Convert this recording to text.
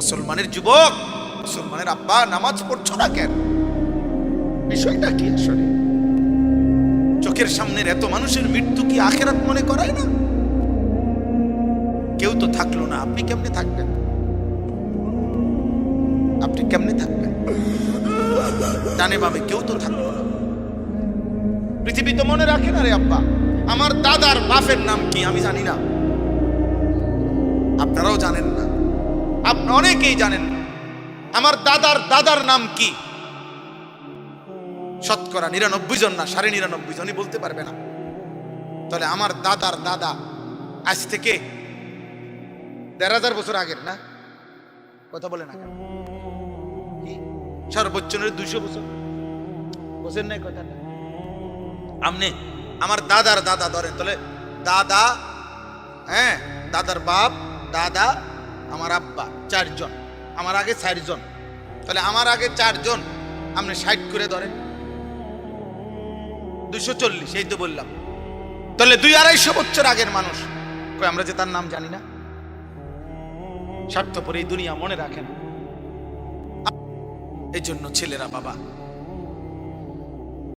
মুসলমানের যুবক, মুসলমানের আব্বা, নামাজ পড়ছো না কেন? বিষয়টা কি আসলে? চোখের সামনের এত মানুষের মৃত্যু কি আখেরাত মনে করায় না? কেউ তো থাকলো না, আপনি কেমনে থাকবেন? আপনি কেমনে থাকবেন? ডানে বামে কেউ তো থাকলো না। পৃথিবী তো মনে রাখে না রে আব্বা। আমার দাদার বাপের নাম কি আমি জানি না, আপনারাও জানেন না, আপনারা অনেকেই জানেন না। আমার দাদার দাদার নাম কি? শতকরা 99 জন না 99.5 জনই বলতে পারবে না। তাহলে আমার দাদার দাদা আজ থেকে 1,500 বছর আগের না? কথা বলে না কেন? সর্বোচ্চ 200 বছর বছর নাই কথাটা। আমনে আমার দাদার দাদা ধরেন, তাহলে দাদা, হ্যাঁ, দাদার বাপ, দাদা, আমার আব্বা, 4 জন। আমার আগে 4 জন, তাহলে আমার আগে 4 জন, আপনি 60 করে ধরেন, 240। এই তো বললাম, তাহলে 200-250 বছর আগের মানুষ। কই আমরা যে তার নাম জানি না? স্বার্থপর এই দুনিয়া মনে রাখে না। এই জন্য ছেলেরা বাবা